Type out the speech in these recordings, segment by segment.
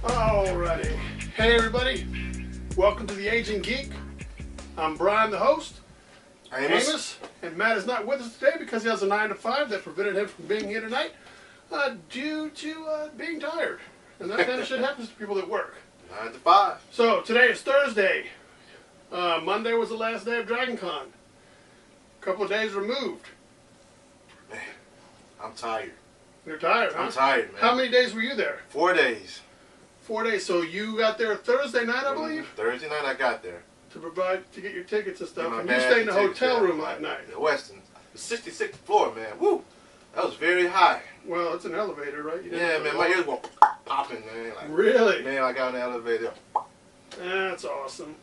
Alrighty. Hey everybody, welcome to the Aging Geek. I'm Brian, the host. Amos. And Matt is not with us today because he has a 9 to 5 that prevented him from being here tonight due to being tired. And that kind of shit happens to people that work. 9 to 5. So today is Thursday. Monday was the last day of Dragon Con. A couple of days removed. Man, I'm tired. You're tired, huh? I'm tired, man. How many days were you there? 4 days. 4 days. So you got there Thursday night, I believe? Thursday night I got there. To get your tickets and stuff. And you bag stayed in the and hotel tickets, room that night. The Westin. The 66th floor, man. Woo! That was very high. Well, it's an elevator, right? Yeah, man. My ears were popping, man. Like, really? Man, I got in the elevator. That's awesome.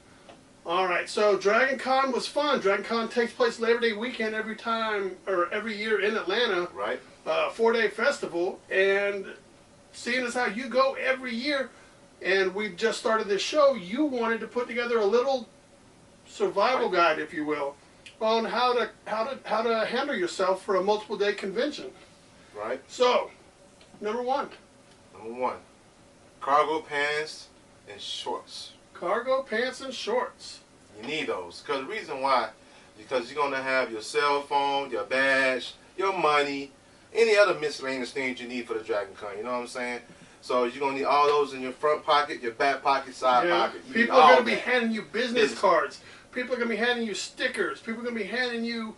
Alright, so Dragon Con was fun. Dragon Con takes place Labor Day weekend every year in Atlanta. Right. 4-day festival. And seeing as how you go every year, and we've just started this show, you wanted to put together a little survival guide, if you will, on how to handle yourself for a multiple day convention. Right. So, number one, cargo pants and shorts. Cargo pants and shorts. You need those. Because the reason why, because you're going to have your cell phone, your badge, your money, any other miscellaneous things you need for the Dragon Con. You know what I'm saying? So you're going to need all those in your front pocket, your back pocket, side pocket. People are going to be handing you business cards. People are going to be handing you stickers. People are going to be handing you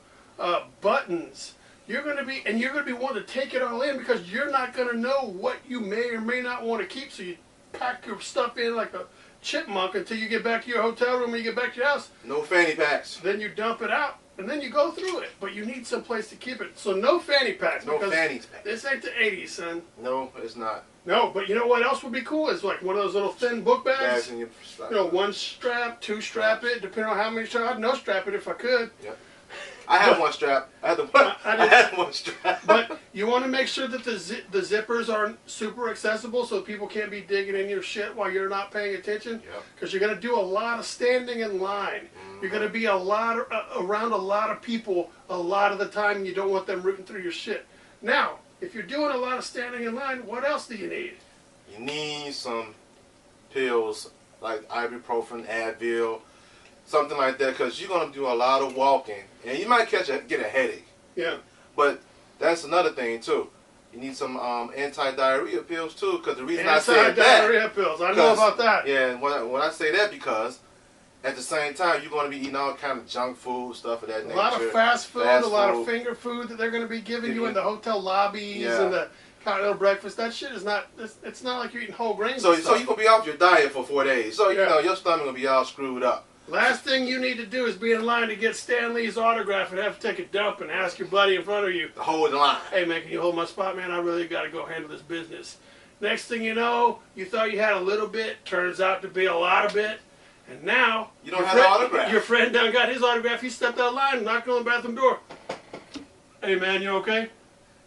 buttons. You're going to be wanting to take it all in because you're not going to know what you may or may not want to keep. So you pack your stuff in like a chipmunk until you get back to your hotel room and you get back to your house. No fanny packs. Then you dump it out and then you go through it. But you need some place to keep it. So no fanny packs. No fanny packs. This ain't the 80s, son. No, it's not. No, but you know what else would be cool? Is like one of those little thin book bags. In your one strap, two strap it, depending on how many straps. I'd no strap it if I could. Yep. I have one strap. I had one strap. But you want to make sure that the zippers aren't super accessible so people can't be digging in your shit while you're not paying attention. Because you're going to do a lot of standing in line. You're going to be around a lot of people a lot of the time, and you don't want them rooting through your shit. Now, if you're doing a lot of standing in line, what else do you need? You need some pills like ibuprofen, Advil, something like that, because you're going to do a lot of walking, and you might get a headache. Yeah. But that's another thing, too. You need some anti-diarrhea pills, too, because the reason I say that... Anti-diarrhea pills, I know about that. Yeah, and when I say that, because at the same time, you're going to be eating all kind of junk food, stuff of that nature. A lot of fast food, a lot of finger food that they're going to be giving you in the hotel lobbies and the continental breakfast. That shit is not, it's not like you're eating whole grains so and stuff. So you're going to be off your diet for 4 days. So, you know, your stomach going to be all screwed up. Last thing you need to do is be in line to get Stan Lee's autograph and have to take a dump and ask your buddy in front of you. Hold the line. Hey, man, can you hold my spot, man? I really got to go handle this business. Next thing you know, you thought you had a little bit. Turns out to be a lot of it. And now, you don't have the autograph. Your friend done got his autograph. He stepped out of line and knocked on the bathroom door. Hey, man, you okay?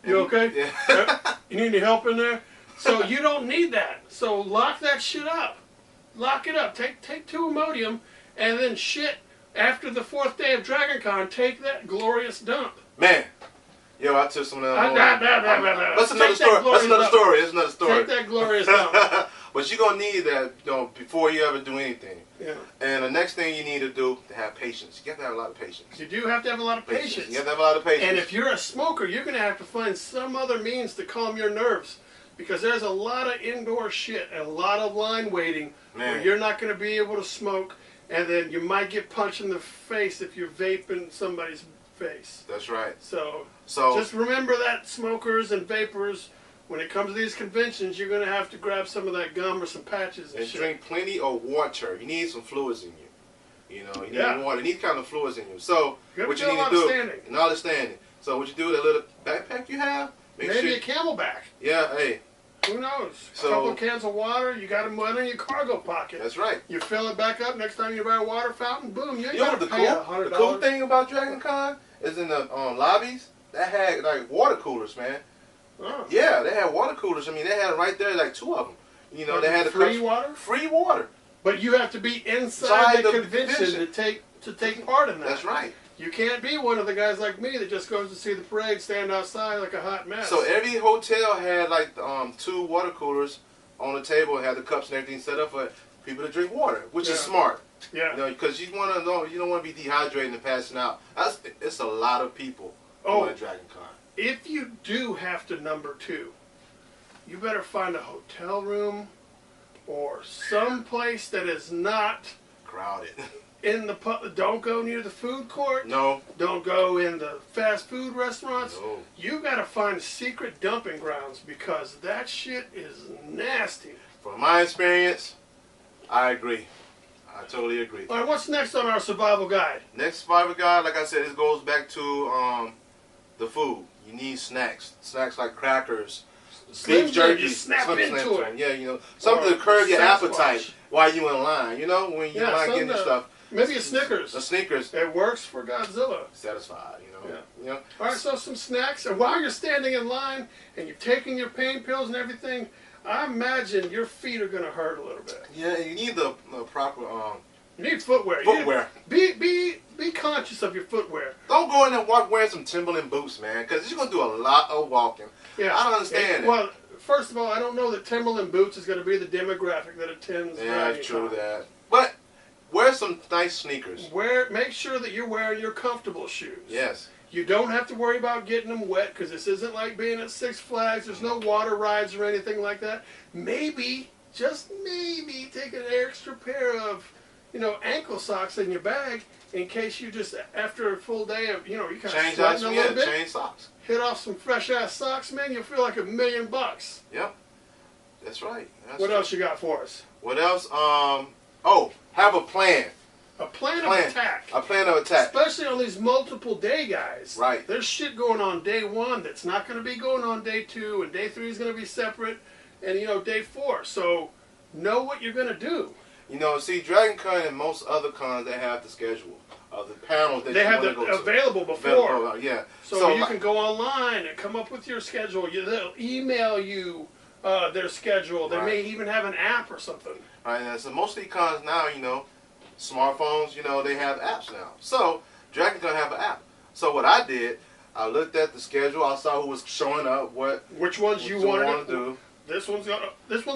You okay? Yeah. You need any help in there? So you don't need that. So lock that shit up. Lock it up. Take 2 Imodium, and then shit, after the 4th day of Dragon Con, take that glorious dump. Man. Yo, I took some of that. That's another story. That's another story. Take that glorious dump. But you're going to need that, you know, before you ever do anything. Yeah. And the next thing you need to do, to have patience. You have to have a lot of patience. You do have to have a lot of patience. You have to have a lot of patience. And if you're a smoker, you're going to have to find some other means to calm your nerves. Because there's a lot of indoor shit and a lot of line waiting where you're not going to be able to smoke. And then you might get punched in the face if you're vaping somebody's face. That's right. So just remember that, smokers and vapors. When it comes to these conventions, you're going to have to grab some of that gum or some patches and shit. Drink plenty of water. You need some fluids in you. You know, you need water. You need kind of fluids in you. So what you need to do, and all the standing. So what you do, that little backpack you have, maybe a Camelback. Yeah, hey, Who knows? So, a couple of cans of water, you got them in your cargo pocket. That's right. You fill it back up. Next time you buy a water fountain, boom, you ain't know got to pay $100. The cool thing about Dragon Con is in the lobbies, that had like water coolers, man. Oh. Yeah, they had water coolers. I mean, they had right there like 2 of them. You know, they had free water. Free water. But you have to be inside the convention to take part in that. That's right. You can't be one of the guys like me that just goes to see the parade, stand outside like a hot mess. So every hotel had like 2 water coolers on the table and had the cups and everything set up for people to drink water, which is smart. Yeah. You know, because you don't want to be dehydrated and passing out. It's a lot of people going to Dragon Con. If you do have to number 2, you better find a hotel room or some place that is not crowded. In the don't go near the food court. No. Don't go in the fast food restaurants. No. You got to find secret dumping grounds because that shit is nasty. From my experience, I agree. I totally agree. All right, what's next on our survival guide? Next survival guide, like I said, it goes back to the food. You need snacks. Snacks like crackers, beef jerky, you snap into it. Yeah, you know, something to curb your appetite while you in line. You know, when you're not getting stuff. Maybe a Snickers. A Snickers. It works for Godzilla. Satisfied, you know. Yeah. You know. All right, so some snacks, and while you're standing in line and you're taking your pain pills and everything, I imagine your feet are going to hurt a little bit. Yeah, you need the proper. You need footwear. Footwear. Be conscious of your footwear. Don't go in there wearing some Timberland boots, man, because you're going to do a lot of walking. Yeah. I don't understand it. Well, first of all, I don't know that Timberland boots is going to be the demographic that attends. Yeah, true that. But wear some nice sneakers. Make sure that you're wearing your comfortable shoes. Yes. You don't have to worry about getting them wet because this isn't like being at Six Flags. There's no water rides or anything like that. Maybe, just maybe, take an extra pair of, ankle socks in your bag in case you just, after a full day of, you kind of sweating a little bit. Change socks. Hit off some fresh ass socks, man. You'll feel like $1 million. Yep. That's right. What else you got for us? What else? Have a plan. A plan of attack. A plan of attack. Especially on these multiple day guys. Right. There's shit going on day 1 that's not going to be going on day 2, and day 3 is going to be separate, and day 4. So know what you're going to do. See, Dragon Con and most other cons, they have the schedule of the panels that they you have want to go to. Available before. Yeah. So you can go online and come up with your schedule. They'll email you their schedule. They may even have an app or something. Right. And so most of the cons now, smartphones, they have apps now. So Dragon Con have an app. So what I did, I looked at the schedule. I saw who was showing up. Which ones you wanted to do. This one's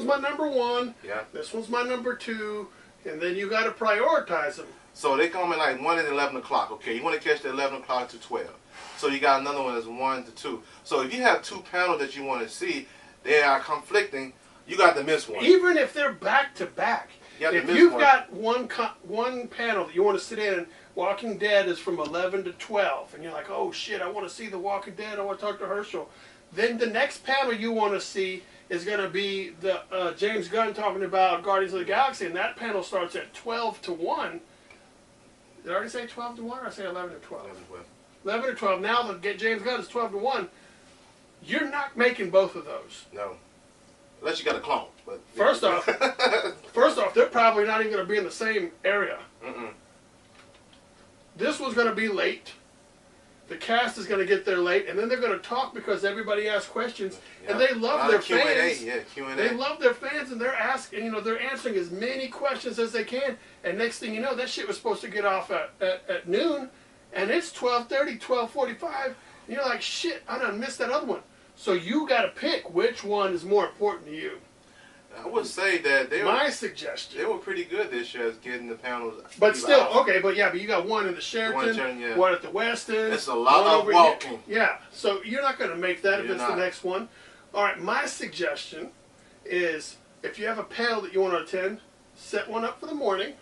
my number 1. Yeah. This one's my number 2, and then you got to prioritize them. So they come in like 1 and 11 o'clock. Okay, you want to catch the 11 o'clock to 12. So you got another one that's 1 to 2. So if you have 2 panels that you want to see, they are conflicting. You got to miss one. Even if they're back to back. If you've got one panel that you want to sit in, Walking Dead is from 11 to 12, and you're like, oh shit, I want to see The Walking Dead, I want to talk to Herschel. Then the next panel you want to see is going to be the James Gunn talking about Guardians of the Galaxy, and that panel starts at 12 to 1. Did I already say 12 to 1, or I say 11 to 12? 11 to 12. Now that James Gunn is 12 to 1, you're not making both of those. No. Unless you got a clone. But First off, they're probably not even going to be in the same area. This one's going to be late. The cast is going to get there late, and then they're going to talk because everybody asks questions, and they love their fans. Q&A. They love their fans, and they're asking, they're answering as many questions as they can. And next thing you know, that shit was supposed to get off at noon, and it's 12:30, 12:45. And you're like, shit, I done missed that other one. So you got to pick which one is more important to you. I would say that they were pretty good this year at getting the panels. But still, okay, but you got one in the Sheraton, one at the Westin. It's a lot of walking. Yeah, so you're not going to make that if it's the next one. All right, my suggestion is if you have a panel that you want to attend, set one up for the morning.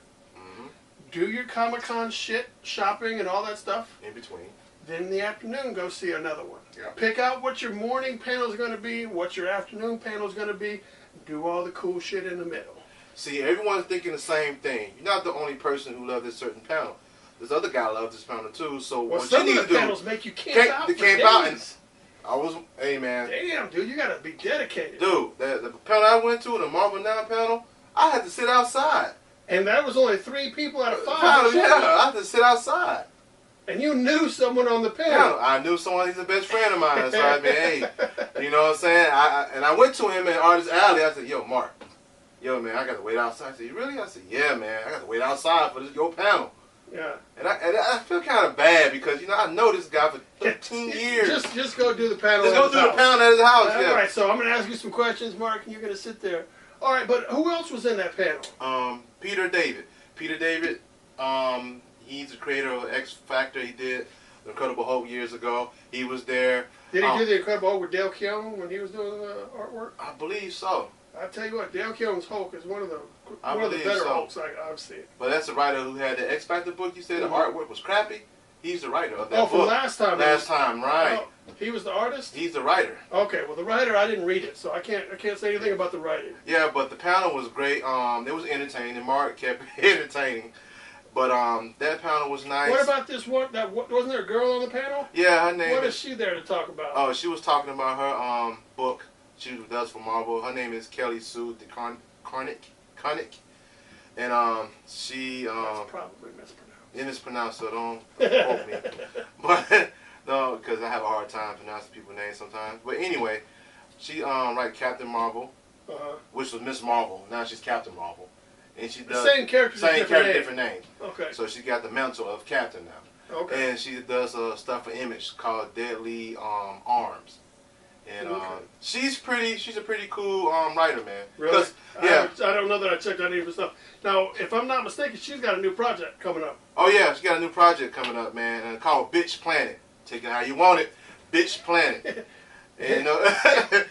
Do your Comic-Con shit, shopping and all that stuff. In between. Then in the afternoon, go see another one. Yeah. Pick out what your morning panel is going to be, what your afternoon panel is going to be. Do all the cool shit in the middle. See, everyone's thinking the same thing. You're not the only person who loves this certain panel. This other guy loves this panel too. So what some you need of the to panels make you camp out for days. Hey man. Damn, dude, you gotta be dedicated. Dude, the panel I went to, the Marvel Now panel, I had to sit outside. And that was only 3 people out of 5. Yeah, I had to sit outside. And you knew someone on the panel. Yeah, I knew someone. He's a best friend of mine. So I mean, hey, you know what I'm saying? I went to him in Artist Alley. I said, yo, Mark, yo, man, I got to wait outside. I said, really? I said, yeah, man, I got to wait outside for your panel. Yeah. And I feel kind of bad because, you know, I know this guy for 13 years. Just go do the panel. Just go do the panel at his house. Yeah. All right, so I'm going to ask you some questions, Mark, and you're going to sit there. All right, but who else was in that panel? Peter David. Peter David, he's the creator of X Factor. He did The Incredible Hulk years ago. He was there. Did he do The Incredible Hulk with Dale Keown when he was doing the artwork? I believe so. I tell you what, Dale Keown's Hulk is one of the better Hulks I've seen. But that's the writer who had the X Factor book. You said the artwork was crappy. He's the writer of that book. Oh, from last time. Last time, right? Oh, he was the artist. He's the writer. Okay, well the writer I didn't read it, so I can't say anything about the writing. Yeah, but the panel was great. It was entertaining. Mark kept entertaining. But that panel was nice. What about this one? Wasn't there a girl on the panel? Yeah, her name. What is she there to talk about? Oh, she was talking about her book she does for Marvel. Her name is Kelly Sue DeConnick. And she That's probably mispronounced. It is pronounced, so don't quote me. But no, because I have a hard time pronouncing people's names sometimes. But anyway, she write Captain Marvel, which was Miss Marvel. Now she's Captain Marvel, and she does same character, different name. Okay. So she got the mantle of Captain now. Okay. And she does stuff for Image called Deadly Arms. And she's a pretty cool writer, man. Really? Yeah. I don't know that I checked out any of her stuff. Now, if I'm not mistaken, she's got a new project coming up. Oh yeah, she got a new project coming up, man, called Bitch Planet. Take it how you want it, Bitch Planet. And, you know,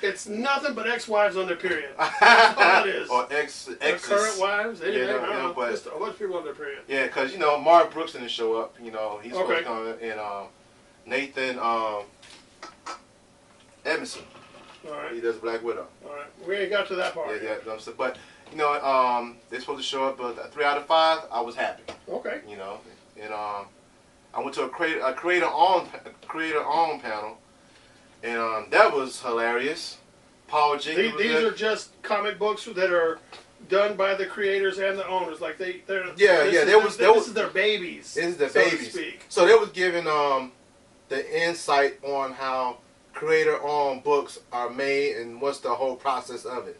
it's nothing but ex-wives on their period. That's all it is. Or exes. Current wives, anything. Yeah, I don't know. but Just a bunch of people on their period. Yeah, because you know Mark Brooks didn't show up. You know he's supposed to come, and Nathan Edmondson. All right. He does Black Widow. All right. We ain't got to that part. Yeah, but you know, they're supposed to show up, but 3 out of 5, I was happy. Okay. You know, and I went to a creator on panel, and that was hilarious. Paul Jenkins. These are just comic books that are done by the creators and the owners. Like they're this is their babies. This is their so babies. To speak. So they was giving the insight on how creator-owned books are made and what's the whole process of it.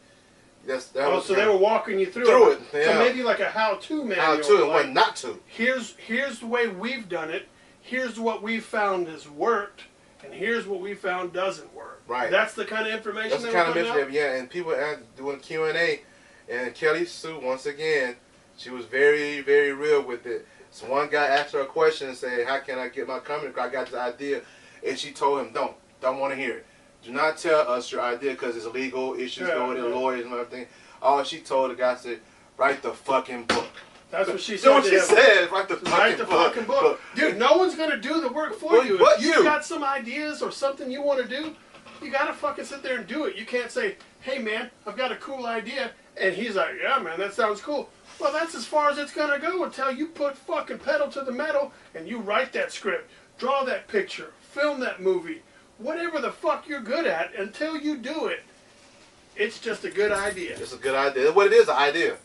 So they were walking you through it. Yeah. So maybe like a how-to manual. How-to and what not to. Here's the way we've done it. Here's what we found has worked, and here's what we found doesn't work. Right. That's the kind of information. That's the kind of information. Yeah, and people are doing Q&A, and Kelly Sue once again, she was very, very real with it. So one guy asked her a question and said, "How can I get my company? I got this idea," and she told him, Don't want to hear it. Do not tell us your idea because it's legal issues going to lawyers and everything. All she told the guy said, write the fucking book. That's what she said. That's what she said. Write the fucking book. Dude, no one's going to do the work for you. But if you got some ideas or something you want to do, you got to fucking sit there and do it. You can't say, hey man, I've got a cool idea. And he's like, yeah man, that sounds cool. Well, that's as far as it's going to go until you put fucking pedal to the metal and you write that script, draw that picture, film that movie. Whatever the fuck you're good at, until you do it, it's just a good idea. It's a good idea. What it is, an idea.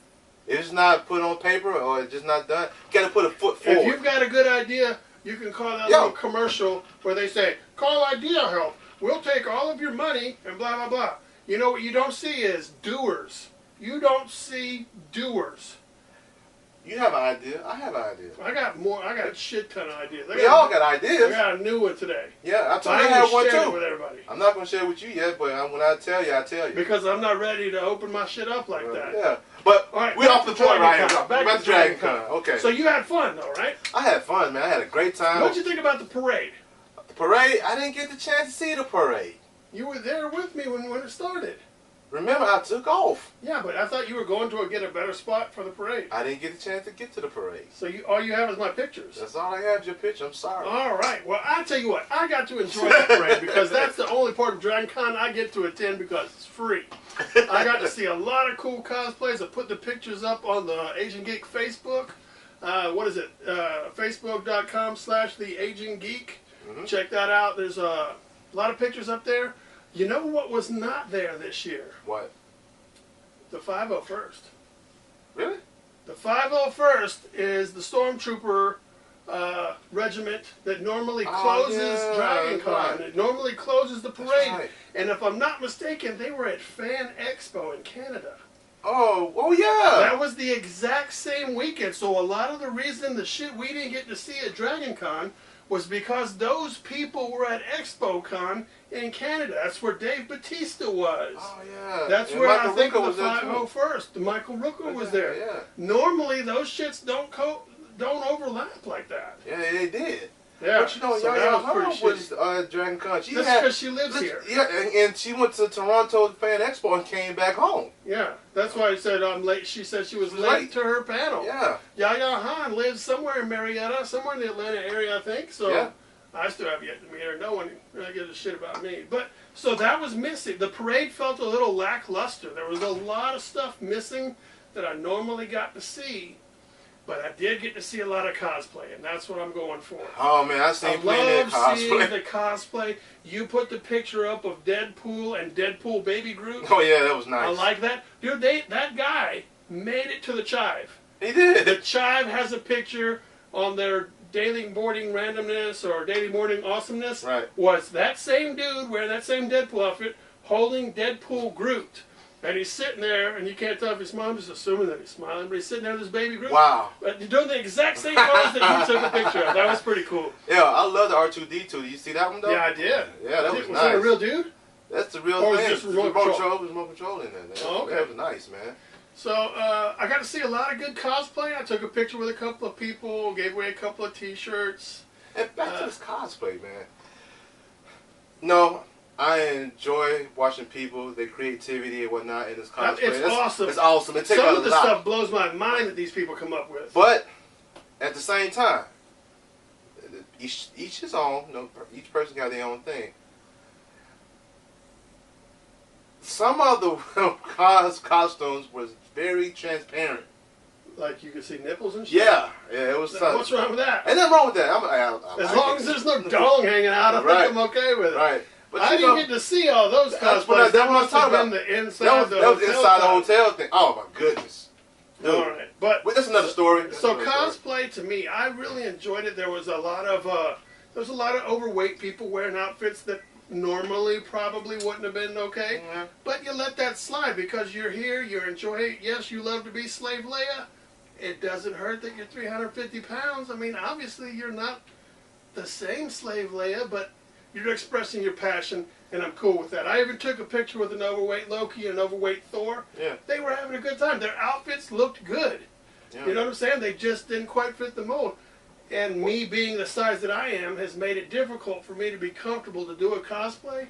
It's not put on paper or it's just not done. You got to put a foot forward. If you've got a good idea, you can call that little commercial where they say, call idea help. We'll take all of your money and blah, blah, blah. You know what you don't see is doers. You don't see doers. You have an idea. I have an idea. I got a shit ton of ideas. We all got ideas. I got a new one today. Yeah, I told you I have one too. With everybody. I'm not going to share it with you yet, but when I tell you, I tell you. Because I'm not ready to open my shit up like that. Yeah. But we're off the point right here. Back to Dragon Con. Okay. So you had fun though, right? I had fun, man. I had a great time. What'd you think about the parade? The parade? I didn't get the chance to see the parade. You were there with me when it started. Remember, I took off. Yeah, but I thought you were going to get a better spot for the parade. I didn't get a chance to get to the parade. So all you have is my pictures. That's all I have is your picture. I'm sorry. All right. Well, I tell you what, I got to enjoy the parade because that's the only part of Dragon Con I get to attend because it's free. I got to see a lot of cool cosplays. I put the pictures up on the Aging Geek Facebook. What is it? Facebook.com/The Aging Geek. Check that out. There's A lot of pictures up there. You know what was not there this year? What? The 501st. Really? The 501st is the Stormtrooper regiment that normally closes Dragon Con. Right. It normally closes the parade. Right. And if I'm not mistaken, they were at Fan Expo in Canada. Oh yeah. That was the exact same weekend. So a lot of the reason the shit we didn't get to see at Dragon Con was because those people were at Expo Con in Canada. That's where Dave Bautista was. Oh yeah. That's and where Michael I think Rooker of the 501st. Michael Rooker was there. Yeah. Normally those shits don't overlap like that. Yeah, they did. Yeah. But you know, so Yaya Hall was Dragon Con. That's because she lives here. Yeah, and she went to Toronto Fan Expo and came back home. Yeah, that's why I said I'm late. She said she was late to her panel. Yeah. Yaya Han lives somewhere in Marietta, somewhere in the Atlanta area, I think. So yeah. I still have yet to meet her. No one really gives a shit about me. But so that was missing. The parade felt a little lackluster. There was a lot of stuff missing that I normally got to see. But I did get to see a lot of cosplay, and that's what I'm going for. Oh man, I seen plenty of cosplay. I love seeing the cosplay. You put the picture up of Deadpool and Deadpool Baby Groot. Oh yeah, that was nice. I like that. Dude, that guy made it to the Chive. He did. The Chive has a picture on their Daily Morning Randomness or Daily Morning Awesomeness. Right. Was that same dude wearing that same Deadpool outfit holding Deadpool Groot. And he's sitting there, and you can't tell if he's smiling. I'm just assuming that he's smiling, but he's sitting there with his baby Groot. Wow. But you're doing the exact same pose that you took a picture of. That was pretty cool. Yeah, I love the R2-D2. Did you see that one, though? Yeah, I did. Yeah, that was nice. Was that a real dude? That's the real or thing. Was just remote control? It was remote control in there. Oh, okay. That was nice, man. So, I got to see a lot of good cosplay. I took a picture with a couple of people, gave away a couple of T-shirts. And back to this cosplay, man. No, I enjoy watching people, their creativity and whatnot in this cosplay. It's awesome. It's awesome. It takes Some a of the lot. stuff blows my mind that these people come up with. But at the same time, each his own. You know, each person got their own thing. Some of the costumes was very transparent. Like you could see nipples and shit? Yeah, it was. What's wrong with that? Ain't nothing wrong with that. As long as there's no dong hanging out, I think I'm okay with it. Right. But I didn't get to see all those cosplays. That was the inside the hotel thing. Oh my goodness. Dude. All right, but that's another story. So cosplay to me, I really enjoyed it. There was a lot of overweight people wearing outfits that normally probably wouldn't have been okay. Mm-hmm. But you let that slide because you're here, you enjoy it. Yes, you love to be Slave Leia. It doesn't hurt that you're 350 pounds. I mean, obviously you're not the same Slave Leia, but you're expressing your passion, and I'm cool with that. I even took a picture with an overweight Loki and an overweight Thor. Yeah. They were having a good time. Their outfits looked good. Yeah. You know what I'm saying? They just didn't quite fit the mold. And me being the size that I am has made it difficult for me to be comfortable to do a cosplay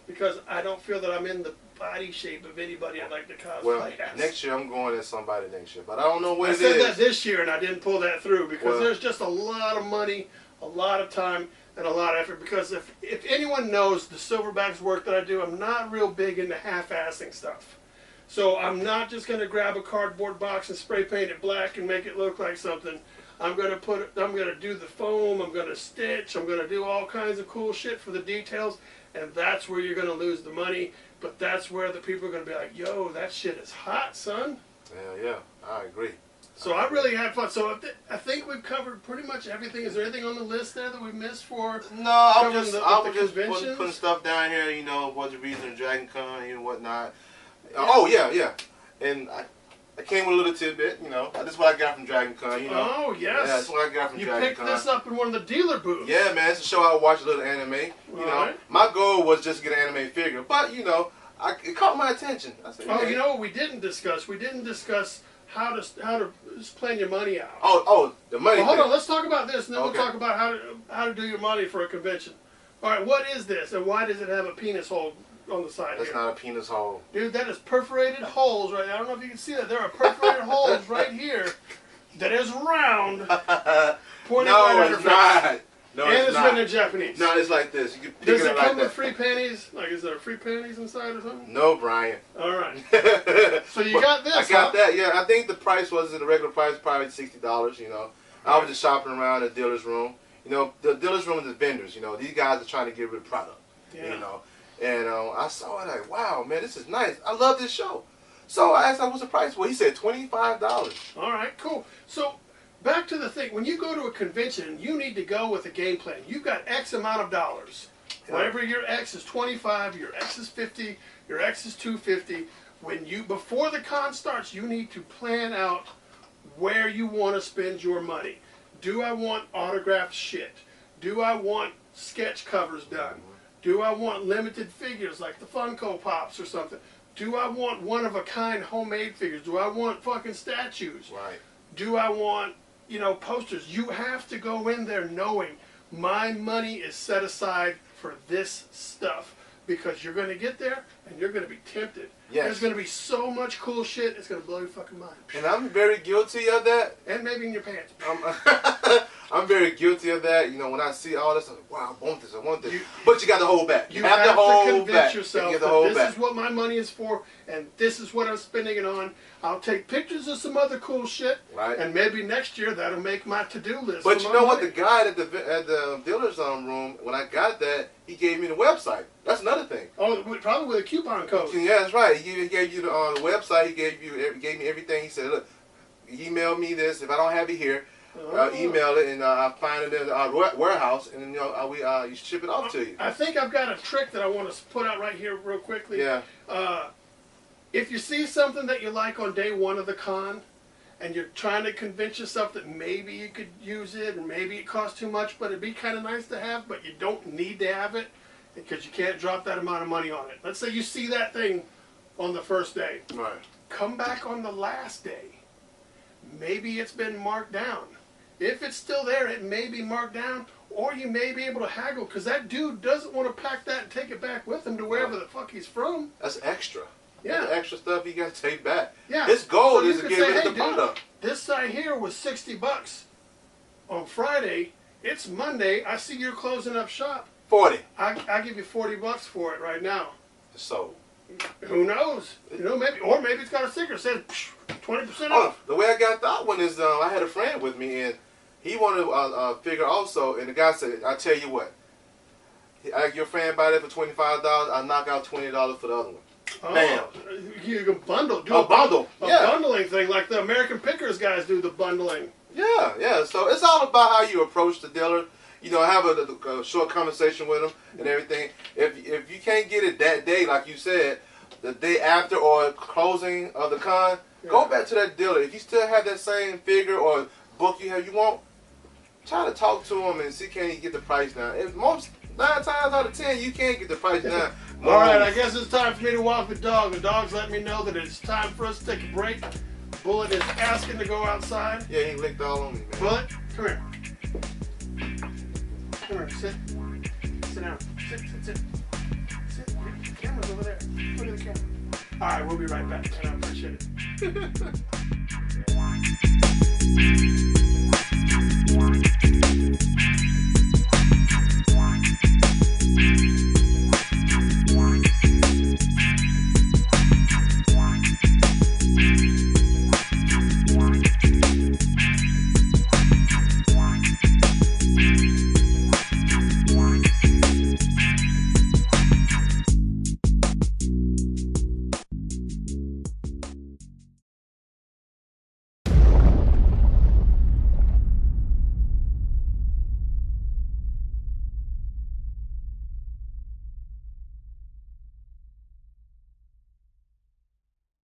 because I don't feel that I'm in the body shape of anybody I'd like to cosplay well, as. Next year I'm going as somebody next year, but I don't know what it is. I said that this year and I didn't pull that through because there's just a lot of money, a lot of time, and a lot of effort. Because if anyone knows the Silverback's work that I do, I'm not real big into half-assing stuff. So I'm not just going to grab a cardboard box and spray paint it black and make it look like something. I'm going to do the foam, I'm going to stitch, I'm going to do all kinds of cool shit for the details, and that's where you're going to lose the money, but that's where the people are going to be like, yo, that shit is hot, son. Yeah, I agree. So I really had fun. So I think we've covered pretty much everything. Is there anything on the list there that we missed for? No, I was just putting stuff down here, you know, what's the reason of Dragon Con and whatnot. Yeah. Oh, yeah. And I came with a little tidbit, you know. That's what I got from Dragon Con, you know. Oh, yes. Yeah, that's what I got from Dragon Con. You picked this up in one of the dealer booths. Yeah, man. It's a show I watch a little anime. You know, my goal was just to get an anime figure. But, you know, it caught my attention. I said, oh, you know what we didn't discuss? We didn't discuss how to plan your money out. Oh, the money well, hold on. Let's talk about this, and then we'll talk about how to do your money for a convention. All right, what is this, and why does it have a penis hole on the side That's here? not a penis hole. Dude, that is perforated holes right now. I don't know if you can see that. There are perforated holes right here that is round. Pointing right at her face. No, and it's it's written in Japanese. No, it's like this. You can Does it like come with that. free panties? Like, is there free panties inside or something? No, Brian. All right. So you got this, I got that, yeah. I think the price was, the regular price, probably $60, you know. I was just shopping around the dealer's room. You know, the dealer's room is the vendors, you know. These guys are trying to get rid of product. you know. And I saw it like, wow, man, this is nice. I love this show. So I asked him, what's the price? Well, he said $25. All right, cool. So back to the thing. When you go to a convention, you need to go with a game plan. You've got X amount of dollars. Whatever your X is 25, your X is 50, your X is 250. Before the con starts, you need to plan out where you want to spend your money. Do I want autographed shit? Do I want sketch covers done? Do I want limited figures like the Funko Pops or something? Do I want one-of-a-kind homemade figures? Do I want fucking statues? Right. Do I want, posters? You have to go in there knowing my money is set aside for this stuff, because you're going to get there and you're going to be tempted. Yes. There's going to be so much cool shit, it's going to blow your fucking mind. And I'm very guilty of that. And maybe in your pants. I'm very guilty of that. When I see all this, I'm like, wow, I want this. But you got to hold back. You have to convince yourself that this is what my money is for, and this is what I'm spending it on. I'll take pictures of some other cool shit, right? And maybe next year that'll make my to-do list. But you know what? The guy at the dealer's room, when I got that, he gave me the website. That's another thing. Oh, probably with a coupon code. Yeah, that's right. He gave you the website. He gave me everything. He said, look, email me this. If I don't have it here, email it, and I'll find it in the warehouse, and then you ship it off to you. I think I've got a trick that I want to put out right here real quickly. Yeah. If you see something that you like on day one of the con, and you're trying to convince yourself that maybe you could use it, and maybe it costs too much, but it'd be kind of nice to have, but you don't need to have it, because you can't drop that amount of money on it. Let's say you see that thing on the first day. Right. Come back on the last day. Maybe it's been marked down. If it's still there, it may be marked down, or you may be able to haggle, because that dude doesn't want to pack that and take it back with him to wherever the fuck he's from. That's extra. Yeah. That's extra stuff you got to take back. Yeah. His goal So is to get rid of the product. This side here was $60 on Friday. It's Monday. I see you're closing up shop. 40. I give you $40 for it right now. So. Who knows? Maybe it's got a sticker that says 20% Oh, off. the way I got that one is I had a friend with me, and he wanted a figure also, and the guy said, I tell you what, your friend buy that for $25, I'll knock out $20 for the other one. Oh, Bam. You can bundle. Do a bundle. A bundling thing like the American Pickers guys do the bundling. Yeah. So it's all about how you approach the dealer. Have a short conversation with them and everything. If you can't get it that day, like you said, the day after or closing of the con, go back to that dealer. If you still have that same figure or book you want, try to talk to him and see can he get the price down. If 9 times out of 10 you can't get the price down. All right, I guess it's time for me to walk the dog. The dog's letting me know that it's time for us to take a break. Bullet is asking to go outside. Yeah, he licked all on me, man. Bullet, come here. Come here, sit. Sit down. Sit. Sit. The camera's over there. Look at the camera. All right, we'll be right back, and I appreciate it.